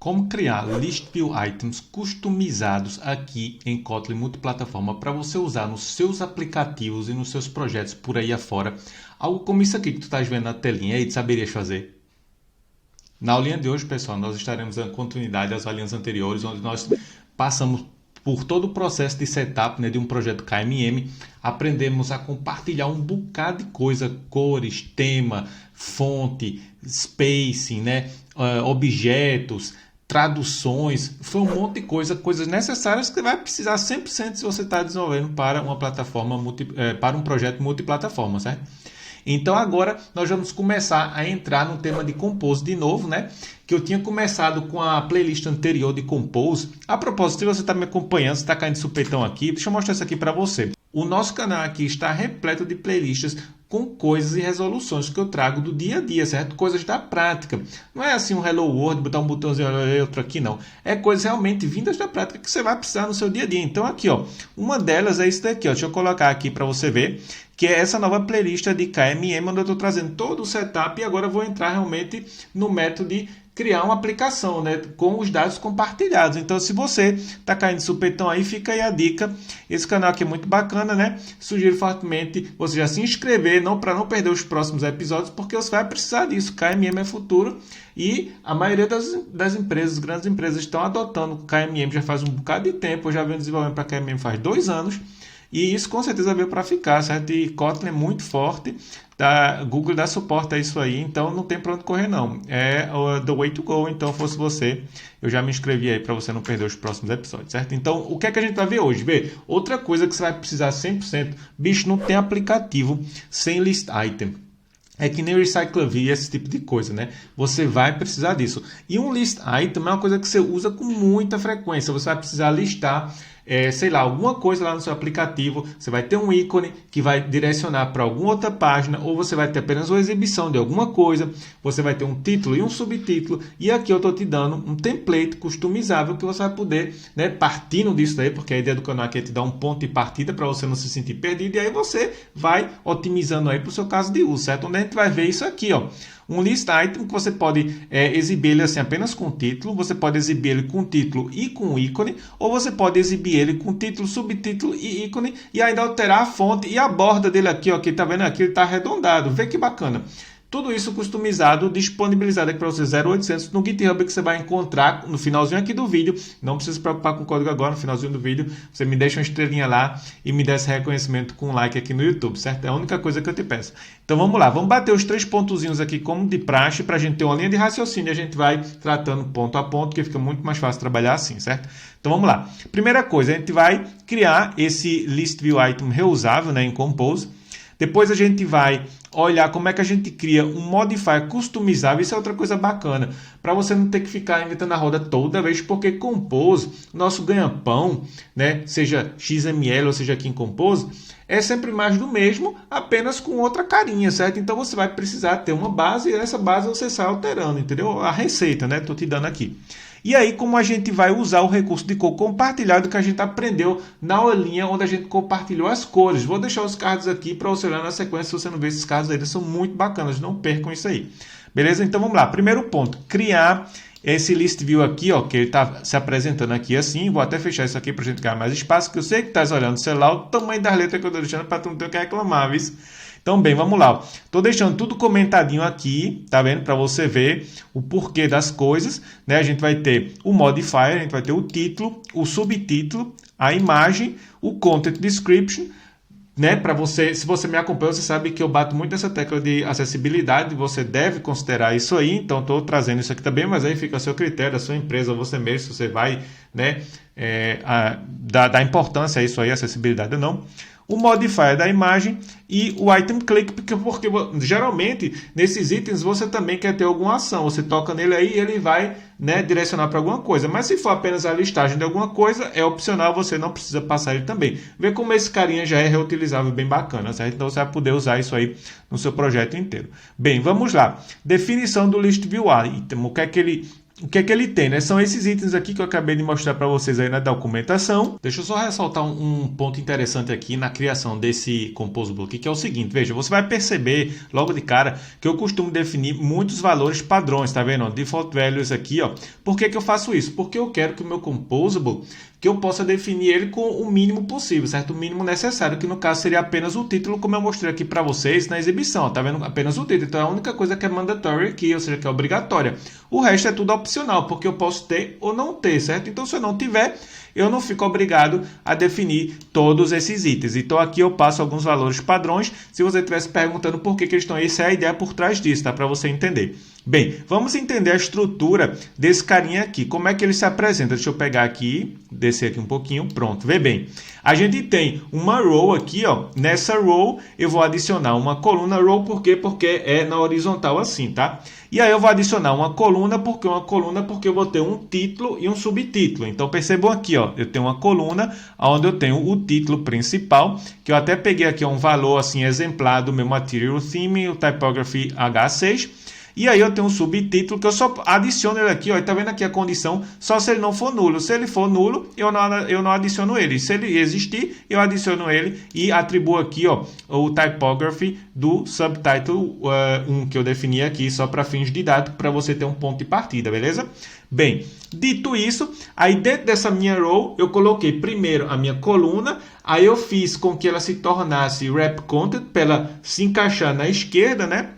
Como criar List View Items customizados aqui em Kotlin multiplataforma para você usar nos seus aplicativos e nos seus projetos por aí afora. Algo como isso aqui que tu estás vendo na telinha aí, tu saberias fazer? Na aulinha de hoje, pessoal, nós estaremos dando continuidade às aulinhas anteriores, onde nós passamos por todo o processo de setup, né, de um projeto KMM, aprendemos a compartilhar um bocado de coisa, cores, tema, fonte, spacing, né, objetos, traduções, foi um monte de coisa, coisas necessárias que vai precisar 100% se você está desenvolvendo para uma plataforma, para um projeto multiplataforma, certo? Então agora nós vamos começar a entrar no tema de Compose de novo, né? Que eu tinha começado com a playlist anterior de Compose. A propósito, se você está me acompanhando, se está caindo de supetão aqui, deixa eu mostrar isso aqui para você. O nosso canal aqui está repleto de playlists com coisas e resoluções que eu trago do dia a dia, certo? Coisas da prática. Não é assim um Hello World, botar um botãozinho e outro aqui, não. É coisas realmente vindas da prática que você vai precisar no seu dia a dia. Então aqui, ó, uma delas é isso daqui, ó. Deixa eu colocar aqui para você ver, que é essa nova playlist de KMM, onde eu estou trazendo todo o setup e agora eu vou entrar realmente no método de criar uma aplicação, né, com os dados compartilhados. Então, se você está caindo de supetão aí, fica aí a dica. Esse canal aqui é muito bacana, né? Sugiro fortemente você já se inscrever, não para não perder os próximos episódios, porque você vai precisar disso. KMM é futuro e a maioria das empresas, grandes empresas, estão adotando o KMM já faz um bocado de tempo. Eu já venho desenvolvendo para KMM faz 2 anos. E isso com certeza veio para ficar, certo? E Kotlin é muito forte, Google dá suporte a isso aí, então não tem para onde correr não. É the way to go, então fosse você, eu já me inscrevi aí para você não perder os próximos episódios, certo? Então, o que é que a gente vai ver hoje? Outra coisa que você vai precisar 100%, bicho, não tem aplicativo sem list item. É que nem o Recyclavia, esse tipo de coisa, né? Você vai precisar disso. E um list item é uma coisa que você usa com muita frequência. Você vai precisar listar, sei lá, alguma coisa lá no seu aplicativo. Você vai ter um ícone que vai direcionar para alguma outra página, ou você vai ter apenas uma exibição de alguma coisa. Você vai ter um título e um subtítulo. E aqui eu estou te dando um template customizável que você vai poder, né, partindo disso daí, porque a ideia do canal aqui é te dar um ponto de partida para você não se sentir perdido. E aí você vai otimizando aí para o seu caso de uso, certo? Onde a gente vai ver isso aqui, ó. Um list item que você pode exibir ele assim apenas com título, você pode exibir ele com título e com ícone, ou você pode exibir ele com título, subtítulo e ícone e ainda alterar a fonte e a borda dele aqui, ó, que tá vendo aqui, ele tá arredondado. Vê que bacana. Tudo isso customizado, disponibilizado aqui para você 0800 no GitHub, que você vai encontrar no finalzinho aqui do vídeo. Não precisa se preocupar com o código agora, no finalzinho do vídeo. Você me deixa uma estrelinha lá e me dá esse reconhecimento com um like aqui no YouTube, certo? É a única coisa que eu te peço. Então vamos lá, vamos bater os 3 pontozinhos aqui como de praxe, para a gente ter uma linha de raciocínio. A gente vai tratando ponto a ponto, que fica muito mais fácil trabalhar assim, certo? Então vamos lá. Primeira coisa, a gente vai criar esse List View Item reusável, né, em Compose. Depois a gente vai olhar como é que a gente cria um modifier customizável. Isso é outra coisa bacana, para você não ter que ficar inventando a roda toda vez, porque Compose, nosso ganha-pão, né, seja XML ou seja aqui em Compose, é sempre mais do mesmo, apenas com outra carinha, certo? Então você vai precisar ter uma base e essa base você sai alterando, entendeu? A receita, né? Estou te dando aqui. E aí, como a gente vai usar o recurso de cor compartilhado que a gente aprendeu na aulinha onde a gente compartilhou as cores. Vou deixar os cards aqui para você olhar na sequência. Se você não vê esses cards aí, eles são muito bacanas, não percam isso aí. Beleza? Então vamos lá. Primeiro ponto, criar esse list view aqui, ó, que ele está se apresentando aqui assim. Vou até fechar isso aqui para a gente ganhar mais espaço, que eu sei que está olhando o celular, o tamanho das letras que eu estou deixando para tu não ter o que reclamar, viu? Então, bem, vamos lá. Estou deixando tudo comentadinho aqui, tá vendo? Para você ver o porquê das coisas, né? A gente vai ter o modifier, a gente vai ter o título, o subtítulo, a imagem, o content description, né? Para você, se você me acompanha, você sabe que eu bato muito nessa tecla de acessibilidade, você deve considerar isso aí. Então, estou trazendo isso aqui também, mas aí fica a seu critério, a sua empresa, você mesmo, se você vai, né, dar importância a isso aí, acessibilidade ou não. O modifier da imagem e o item click, porque geralmente nesses itens você também quer ter alguma ação. Você toca nele aí e ele vai, né, direcionar para alguma coisa. Mas se for apenas a listagem de alguma coisa, é opcional, você não precisa passar ele também. Vê como esse carinha já é reutilizável, bem bacana, certo? Então você vai poder usar isso aí no seu projeto inteiro. Bem, vamos lá. Definição do list view item. o que é que ele tem, né? São esses itens aqui que eu acabei de mostrar para vocês aí na documentação. Deixa eu só ressaltar um ponto interessante aqui na criação desse composable aqui, que é o seguinte, veja, você vai perceber logo de cara que eu costumo definir muitos valores padrões, tá vendo? Default values aqui, ó. Por que que eu faço isso? Porque eu quero que o meu composable, que eu possa definir ele com o mínimo possível, certo? O mínimo necessário, que no caso seria apenas o título, como eu mostrei aqui para vocês na exibição, ó, tá vendo? Apenas o título. Então é a única coisa que é mandatory aqui, ou seja, que é obrigatória. O resto é tudo opcional, porque eu posso ter ou não ter, certo? Então se eu não tiver, eu não fico obrigado a definir todos esses itens. Então aqui eu passo alguns valores padrões. Se você estivesse perguntando por que eles estão aí, essa é a ideia por trás disso, tá? Para você entender. Bem, vamos entender a estrutura desse carinha aqui. Como é que ele se apresenta? Deixa eu pegar aqui, descer aqui um pouquinho. Pronto, vê bem. A gente tem uma row aqui, ó. Nessa row eu vou adicionar uma coluna. Row por quê? Porque é na horizontal assim, tá? E aí eu vou adicionar uma coluna porque eu vou ter um título e um subtítulo. Então percebam aqui, ó, eu tenho uma coluna onde eu tenho o título principal, que eu até peguei aqui um valor assim exemplar do meu material theme, o typography H6. E aí eu tenho um subtítulo que eu só adiciono ele aqui, ó, e tá vendo aqui a condição, só se ele não for nulo. Se ele for nulo, eu não adiciono ele. Se ele existir, eu adiciono ele e atribuo aqui, ó, o typography do subtitle 1 que eu defini aqui, só para fins didáticos, para você ter um ponto de partida, beleza? Bem, dito isso, aí dentro dessa minha row, eu coloquei primeiro a minha coluna, aí eu fiz com que ela se tornasse wrap content, para ela se encaixar na esquerda, né?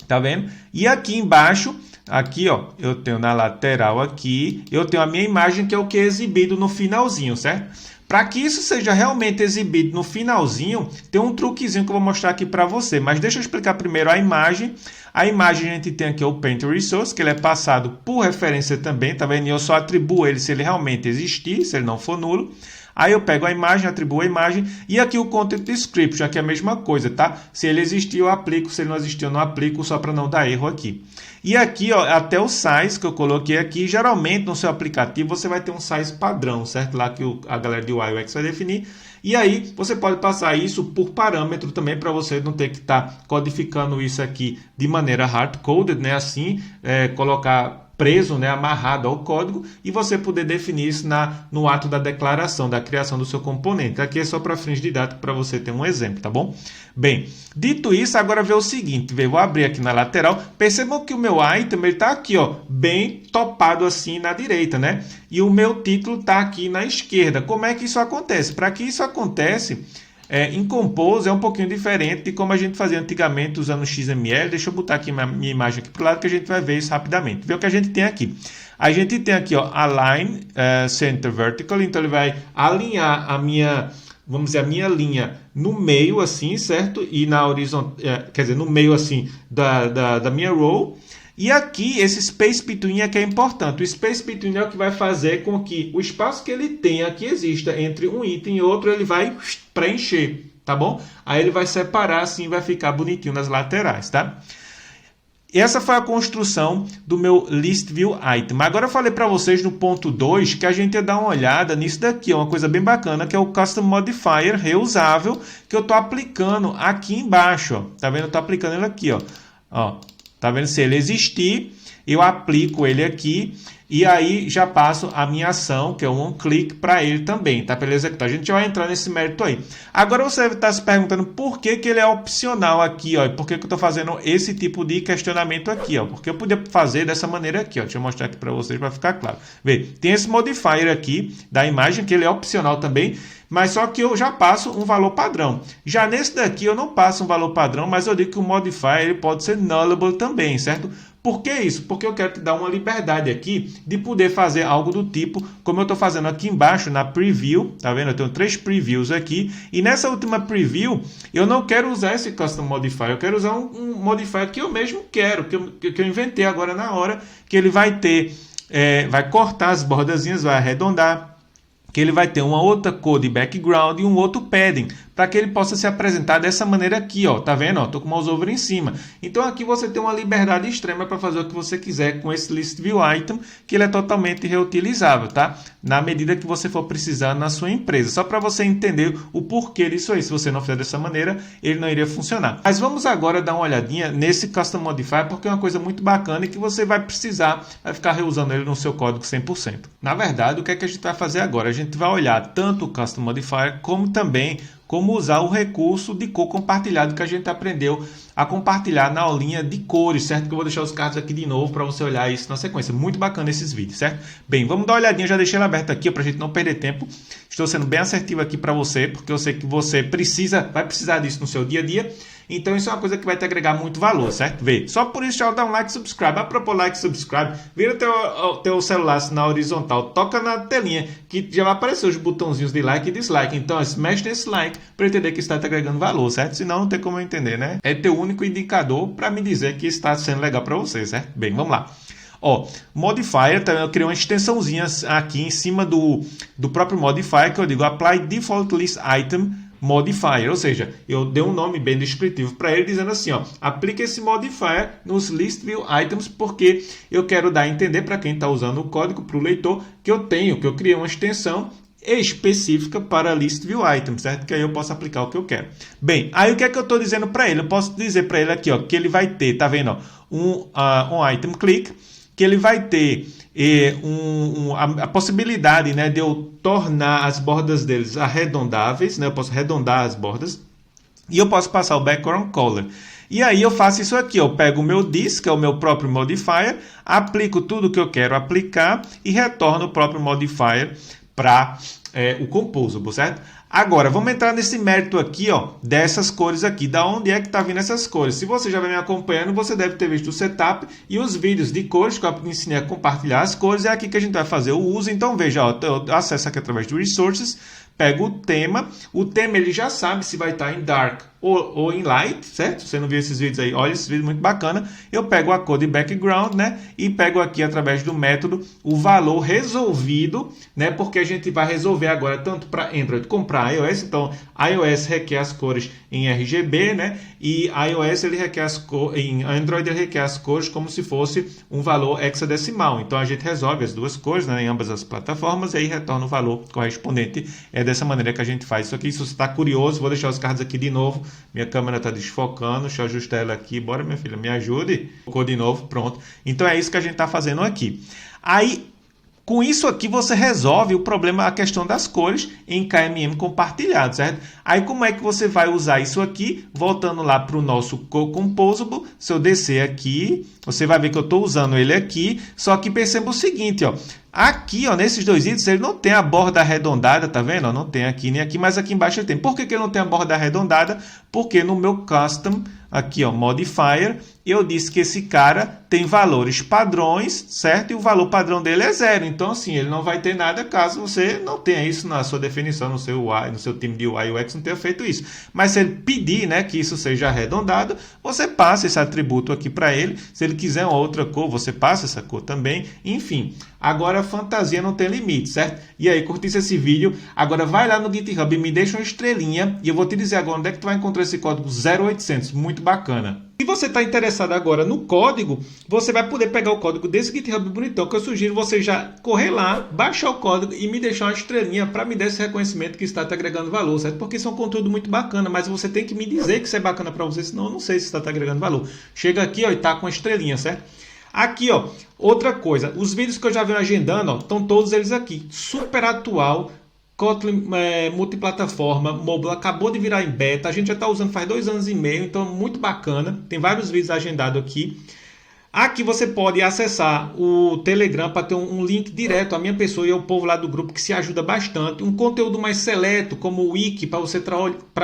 Tá vendo? E aqui embaixo, aqui ó, eu tenho na lateral aqui, eu tenho a minha imagem que é o que é exibido no finalzinho, certo? Para que isso seja realmente exibido no finalzinho, tem um truquezinho que eu vou mostrar aqui para você. Mas deixa eu explicar primeiro a imagem. A imagem a gente tem aqui o Paint Resource, que ele é passado por referência também, tá vendo? E eu só atribuo ele se ele realmente existir, se ele não for nulo. Aí eu pego a imagem, atribuo a imagem, e aqui o Content Description, aqui é a mesma coisa, tá? Se ele existir, eu aplico, se ele não existir, eu não aplico, só para não dar erro aqui. E aqui, ó, até o size que eu coloquei aqui, geralmente no seu aplicativo você vai ter um size padrão, certo? Lá que a galera de UI UX vai definir. E aí você pode passar isso por parâmetro também, para você não ter que estar codificando isso aqui de maneira hard-coded, né? Assim, colocar preso, né, amarrado ao código, e você poder definir isso no ato da declaração, da criação do seu componente. Aqui é só para fins didáticos, para você ter um exemplo, tá bom? Bem, dito isso, agora vê o seguinte, vou abrir aqui na lateral, percebam que o meu item está aqui, ó, bem topado assim na direita, né? E o meu título está aqui na esquerda. Como é que isso acontece? Para que isso acontece, em Compose é um pouquinho diferente de como a gente fazia antigamente usando o XML. Deixa eu botar aqui minha imagem aqui para o lado que a gente vai ver isso rapidamente. Vê o que a gente tem aqui. A gente tem aqui, ó, Align Center Vertical. Então ele vai alinhar a minha, vamos dizer, a minha linha no meio assim, certo? E na horizontal, quer dizer, no meio assim da minha row. E aqui, esse space between é que é importante. O space between é o que vai fazer com que o espaço que ele tem aqui exista entre um item e outro, ele vai preencher, tá bom? Aí ele vai separar assim, vai ficar bonitinho nas laterais, tá? Essa foi a construção do meu List View Item. Agora eu falei para vocês no ponto 2 que a gente ia dar uma olhada nisso daqui, é uma coisa bem bacana, que é o Custom Modifier reusável, que eu estou aplicando aqui embaixo, ó. Tá vendo? Eu estou aplicando ele aqui, ó. Tá vendo? Se ele existir, eu aplico ele aqui e aí já passo a minha ação, que é um clique, para ele também, tá? Para ele executar. A gente já vai entrar nesse mérito aí. Agora você está se perguntando por que ele é opcional aqui, ó. E por que eu estou fazendo esse tipo de questionamento aqui, ó. Porque eu podia fazer dessa maneira aqui, ó. Deixa eu mostrar aqui para vocês para ficar claro. Vê, tem esse modifier aqui da imagem, que ele é opcional também, mas só que eu já passo um valor padrão. Já nesse daqui eu não passo um valor padrão, mas eu digo que o modifier ele pode ser nullable também, certo? Por que isso? Porque eu quero te dar uma liberdade aqui de poder fazer algo do tipo, como eu estou fazendo aqui embaixo na preview, tá vendo? Eu tenho 3 previews aqui, e nessa última preview, eu não quero usar esse custom modifier, eu quero usar um modifier que eu mesmo quero, que eu inventei agora na hora, que ele vai ter, vai cortar as bordazinhas, vai arredondar, que ele vai ter uma outra cor de background e um outro padding, para que ele possa se apresentar dessa maneira aqui, ó. Tá vendo? Ó, tô com o mouse over em cima. Então aqui você tem uma liberdade extrema para fazer o que você quiser com esse List View Item, que ele é totalmente reutilizável, tá? Na medida que você for precisar na sua empresa. Só para você entender o porquê disso aí. Se você não fizer dessa maneira, ele não iria funcionar. Mas vamos agora dar uma olhadinha nesse Custom Modifier, porque é uma coisa muito bacana e que você vai precisar, vai ficar reusando ele no seu código 100%. Na verdade, o que é que a gente vai fazer agora? A gente vai olhar tanto o Custom Modifier, como também como usar o recurso de cor compartilhado que a gente aprendeu a compartilhar na aulinha de cores, certo? Que eu vou deixar os cards aqui de novo para você olhar isso na sequência. Muito bacana esses vídeos, certo? Bem, vamos dar uma olhadinha, já deixei ele aberto aqui para a gente não perder tempo. Estou sendo bem assertivo aqui para você, porque eu sei que você vai precisar disso no seu dia a dia. Então isso é uma coisa que vai te agregar muito valor, certo? Vê, só por isso já dá um like e subscribe. A propos like e subscribe, vira teu celular assim, na horizontal, toca na telinha que já vai aparecer os botãozinhos de like e dislike. Então mexe nesse like para entender que está te agregando valor, certo? Senão não tem como eu entender, né? É teu único indicador para me dizer que está sendo legal para você, certo? Bem, vamos lá. Ó, Modifier, eu criei uma extensãozinha aqui em cima do próprio Modifier, que eu digo Apply Default List Item Modifier, ou seja, eu dei um nome bem descritivo para ele, dizendo assim, ó, aplica esse modifier nos List View Items, porque eu quero dar a entender para quem está usando o código, para o leitor, que eu criei uma extensão específica para List View Items, certo? Que aí eu posso aplicar o que eu quero. Bem, aí o que é que eu estou dizendo para ele? Eu posso dizer para ele aqui, ó, que ele vai ter, tá vendo, ó, um item click, que ele vai ter a possibilidade, né, de eu tornar as bordas deles arredondáveis, né, eu posso arredondar as bordas e eu posso passar o background color. E aí eu faço isso aqui, eu pego o meu this, que é o meu próprio modifier, aplico tudo que eu quero aplicar e retorno o próprio modifier para o composable, certo? Agora, vamos entrar nesse mérito aqui, ó, dessas cores aqui. Da onde é que está vindo essas cores? Se você já vem me acompanhando, você deve ter visto o setup e os vídeos de cores que eu ensinei a compartilhar as cores. É aqui que a gente vai fazer o uso. Então, veja, ó, eu acesso aqui através do Resources, pego o tema ele já sabe se vai estar em Dark ou em Light, certo? Se você não viu esses vídeos aí, olha esse vídeo muito bacana. Eu pego a cor de background, né? E pego aqui através do método o valor resolvido, né? Porque a gente vai resolver agora tanto para Android como para iOS. Então, iOS requer as cores em RGB, né? E iOS ele requer em Android ele requer as cores como se fosse um valor hexadecimal. Então a gente resolve as duas cores, né, em ambas as plataformas e aí retorna o valor correspondente. É dessa maneira que a gente faz isso aqui. Se você está curioso, vou deixar os cards aqui de novo. Minha câmera está desfocando, deixa eu ajustar ela aqui. Bora, minha filha, me ajude. Focou de novo, pronto. Então é isso que a gente está fazendo aqui. Aí, com isso aqui, você resolve o problema, a questão das cores em KMM compartilhado, certo? Aí, como é que você vai usar isso aqui? Voltando lá para o nosso Composable, se eu descer aqui, você vai ver que eu estou usando ele aqui, só que perceba o seguinte, ó. Aqui, ó, nesses dois itens, ele não tem a borda arredondada, tá vendo? Não tem aqui nem aqui, mas aqui embaixo ele tem. Por que ele não tem a borda arredondada? Porque no meu Custom, aqui, ó, Modifier, eu disse que esse cara tem valores padrões, certo? E o valor padrão dele é 0. Então, assim, ele não vai ter nada caso você não tenha isso na sua definição, no seu UI, no seu time de UI e UX não tenha feito isso. Mas se ele pedir, né, que isso seja arredondado, você passa esse atributo aqui para ele. Se ele quiser uma outra cor, você passa essa cor também. Enfim, agora a fantasia não tem limite, certo? E aí, curtisse esse vídeo, agora vai lá no GitHub e me deixa uma estrelinha e eu vou te dizer agora onde é que tu vai encontrar esse código 0800, muito bacana. Se você está interessado agora no código, você vai poder pegar o código desse GitHub bonitão, que eu sugiro você já correr lá, baixar o código e me deixar uma estrelinha para me dar esse reconhecimento que está te agregando valor, certo? Porque isso é um conteúdo muito bacana, mas você tem que me dizer que isso é bacana para você, senão eu não sei se está te agregando valor. Chega aqui, ó, e tá com a estrelinha, certo? Aqui, ó, outra coisa, os vídeos que eu já venho agendando, ó, estão todos eles aqui, super atual. Kotlin multiplataforma, mobile, acabou de virar em beta, a gente já está usando faz 2 anos e meio, então muito bacana, tem vários vídeos agendados aqui. Aqui você pode acessar o Telegram para ter um link direto à minha pessoa e ao povo lá do grupo que se ajuda bastante. Um conteúdo mais seleto, como o Wiki, para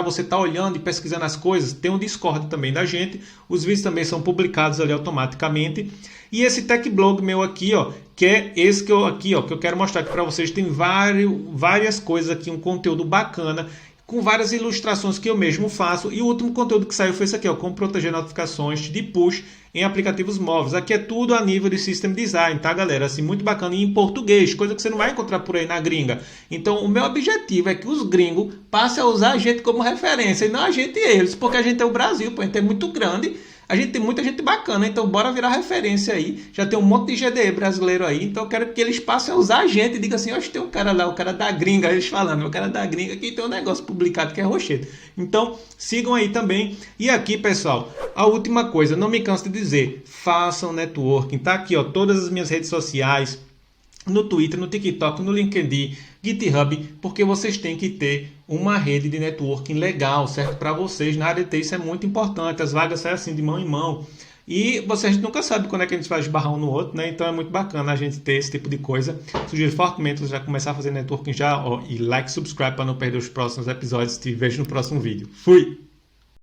você estar olhando e pesquisando as coisas. Tem um Discord também da gente. Os vídeos também são publicados ali automaticamente. E esse tech blog meu aqui, ó, que é esse que eu quero mostrar aqui para vocês. Tem várias coisas aqui, um conteúdo bacana com várias ilustrações que eu mesmo faço. E o último conteúdo que saiu foi esse aqui, ó, como proteger notificações de push em aplicativos móveis. Aqui é tudo a nível de System Design, tá, galera? Assim, muito bacana e em português, coisa que você não vai encontrar por aí na gringa. Então, o meu objetivo é que os gringos passem a usar a gente como referência e não a gente eles, porque a gente é o Brasil, pô, a gente é muito grande. A gente tem muita gente bacana, então bora virar referência aí. Já tem um monte de GDE brasileiro aí, então eu quero que eles passem a usar a gente e digam assim, tem um cara lá, o cara da gringa, eles falando, o cara da gringa aqui tem um negócio publicado que é rochedo. Então sigam aí também. E aqui, pessoal, a última coisa, não me canso de dizer, façam networking. Tá aqui, ó, todas as minhas redes sociais, no Twitter, no TikTok, no LinkedIn, GitHub, porque vocês têm que ter uma rede de networking legal, certo? Para vocês, na área de TI, isso é muito importante. As vagas saem assim de mão em mão. E vocês nunca sabem quando é que a gente vai esbarrar um no outro, né? Então é muito bacana a gente ter esse tipo de coisa. Sugiro fortemente você já começar a fazer networking já, ó, e like, subscribe para não perder os próximos episódios. Te vejo no próximo vídeo. Fui!